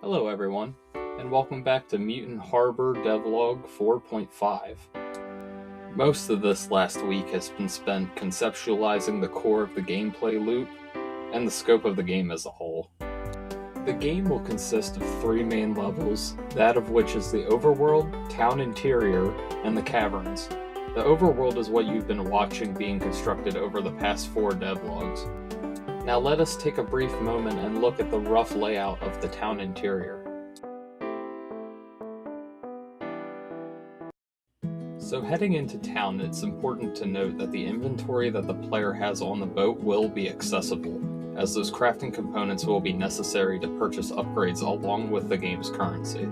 Hello everyone, and welcome back to Mutant Harbour Devlog 4.5. Most of this last week has been spent conceptualizing the core of the gameplay loop and the scope of the game as a whole. The game will consist of three main levels, that of which is the overworld, town interior, and the caverns. The overworld is what you've been watching being constructed over the past 4 devlogs. Now let us take a brief moment and look at the rough layout of the town interior. So heading into town, it's important to note that the inventory that the player has on the boat will be accessible, as those crafting components will be necessary to purchase upgrades along with the game's currency.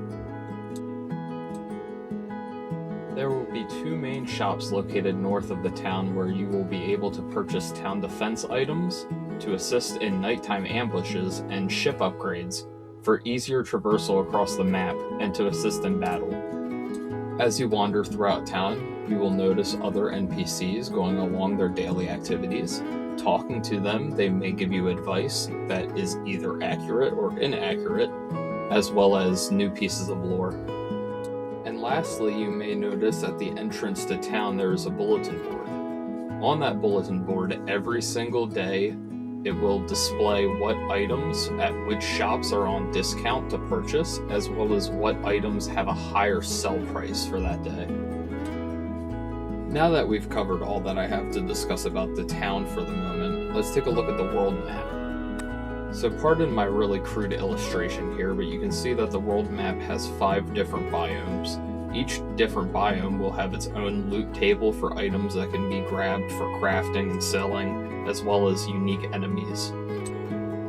There will be 2 main shops located north of the town where you will be able to purchase town defense items, to assist in nighttime ambushes, and ship upgrades for easier traversal across the map and to assist in battle. As you wander throughout town, you will notice other NPCs going along their daily activities. Talking to them, they may give you advice that is either accurate or inaccurate, as well as new pieces of lore. And lastly, you may notice at the entrance to town there is a bulletin board. On that bulletin board, every single day, it will display what items at which shops are on discount to purchase, as well as what items have a higher sell price for that day. Now that we've covered all that I have to discuss about the town for the moment, let's take a look at the world map. So pardon my really crude illustration here, but you can see that the world map has 5 different biomes. Each different biome will have its own loot table for items that can be grabbed for crafting and selling, as well as unique enemies.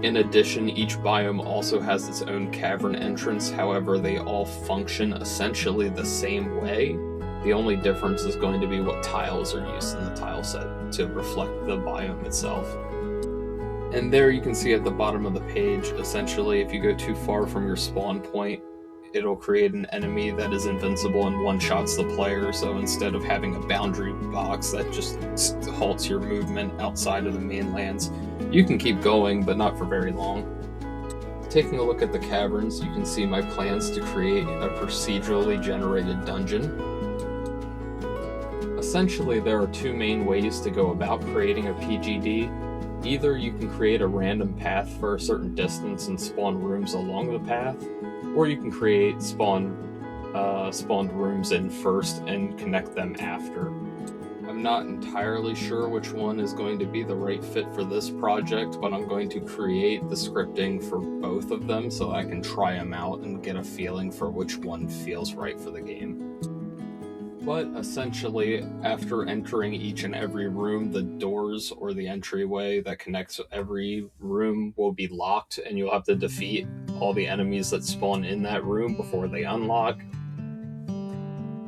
In addition, each biome also has its own cavern entrance, however they all function essentially the same way. The only difference is going to be what tiles are used in the tile set to reflect the biome itself. And there you can see at the bottom of the page, essentially if you go too far from your spawn point, it'll create an enemy that is invincible and one-shots the player, so instead of having a boundary box that just halts your movement outside of the mainlands, you can keep going, but not for very long. Taking a look at the caverns, you can see my plans to create a procedurally generated dungeon. Essentially, there are 2 main ways to go about creating a PGD. Either you can create a random path for a certain distance and spawn rooms along the path, or you can create spawned rooms in first and connect them after. I'm not entirely sure which one is going to be the right fit for this project, but I'm going to create the scripting for both of them so I can try them out and get a feeling for which one feels right for the game. But essentially, after entering each and every room, the doors or the entryway that connects every room will be locked, and you'll have to defeat all the enemies that spawn in that room before they unlock.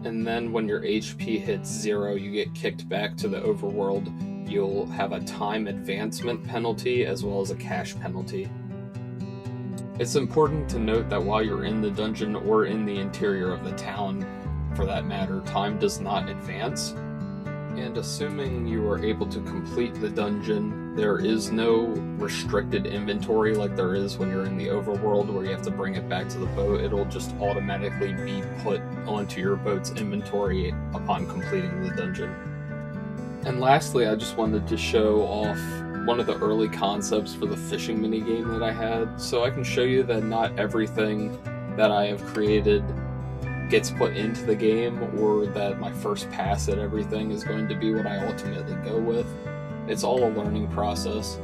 And then when your HP hits 0, you get kicked back to the overworld. You'll have a time advancement penalty as well as a cash penalty. It's important to note that while you're in the dungeon or in the interior of the town, for that matter, time does not advance. And assuming you are able to complete the dungeon, there is no restricted inventory like there is when you're in the overworld where you have to bring it back to the boat. It'll just automatically be put onto your boat's inventory upon completing the dungeon. And lastly, I just wanted to show off one of the early concepts for the fishing minigame that I had, so I can show you that not everything that I have created gets put into the game, or that my first pass at everything is going to be what I ultimately go with. It's all a learning process.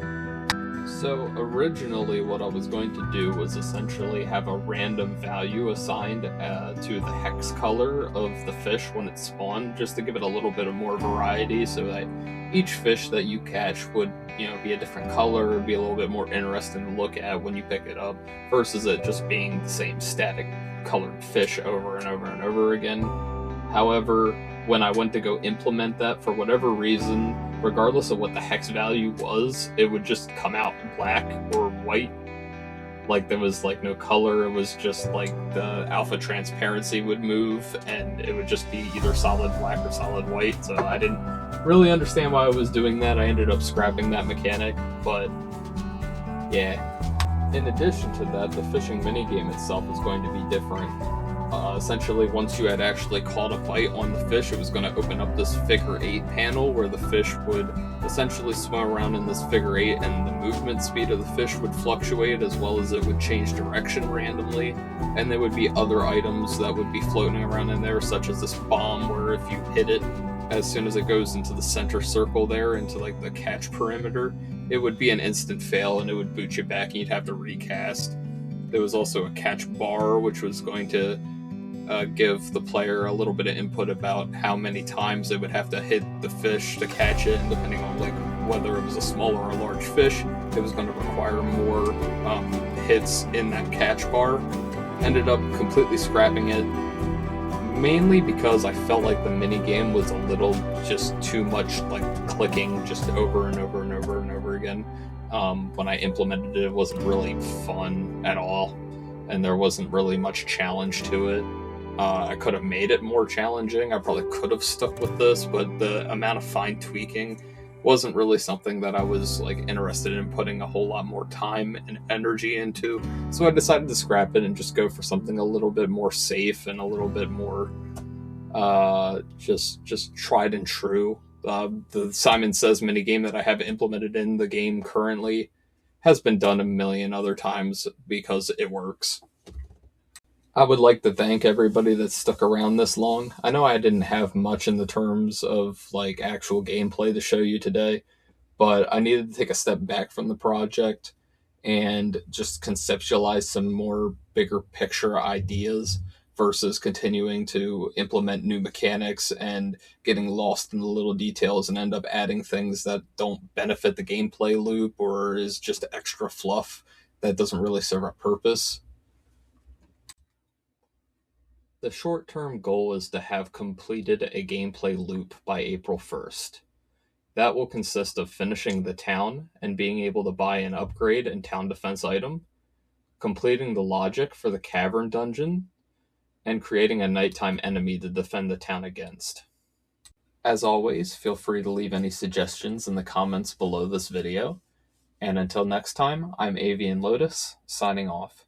So originally what I was going to do was essentially have a random value assigned to the hex color of the fish when it spawned, just to give it a little bit of more variety, so that each fish that you catch would, be a different color, be a little bit more interesting to look at when you pick it up, versus it just being the same static colored fish over and over and over again. However, when I went to go implement that, for whatever reason, regardless of what the hex value was, it would just come out black or white. Like there was no color, it was just like the alpha transparency would move and it would just be either solid black or solid white. So I didn't really understand why I was doing that. I ended up scrapping that mechanic, but yeah. In addition to that, the fishing minigame itself is going to be different. Essentially, once you had actually caught a bite on the fish, it was going to open up this figure 8 panel where the fish would essentially swim around in this figure 8, and the movement speed of the fish would fluctuate, as well as it would change direction randomly. And there would be other items that would be floating around in there, such as this bomb where if you hit it, as soon as it goes into the center circle there, into like the catch perimeter, it would be an instant fail and it would boot you back and you'd have to recast. There was also a catch bar, which was going to give the player a little bit of input about how many times they would have to hit the fish to catch it, and depending on like whether it was a small or a large fish, it was going to require more hits in that catch bar. Ended up completely scrapping it, mainly because I felt like the minigame was a little just too much like clicking just over and over and over and over again. When I implemented it, it wasn't really fun at all, and there wasn't really much challenge to it. I could have made it more challenging. I probably could have stuck with this, but the amount of fine tweaking wasn't really something that I was like interested in putting a whole lot more time and energy into. So I decided to scrap it and just go for something a little bit more safe and a little bit more just tried and true. The Simon Says minigame that I have implemented in the game currently has been done a million other times because it works. I would like to thank everybody that stuck around this long. I know I didn't have much in the terms of like actual gameplay to show you today, but I needed to take a step back from the project and just conceptualize some more bigger picture ideas versus continuing to implement new mechanics and getting lost in the little details and end up adding things that don't benefit the gameplay loop or is just extra fluff that doesn't really serve a purpose. The short-term goal is to have completed a gameplay loop by April 1st. That will consist of finishing the town and being able to buy an upgrade and town defense item, completing the logic for the cavern dungeon, and creating a nighttime enemy to defend the town against. As always, feel free to leave any suggestions in the comments below this video. And until next time, I'm Avian Lotus, signing off.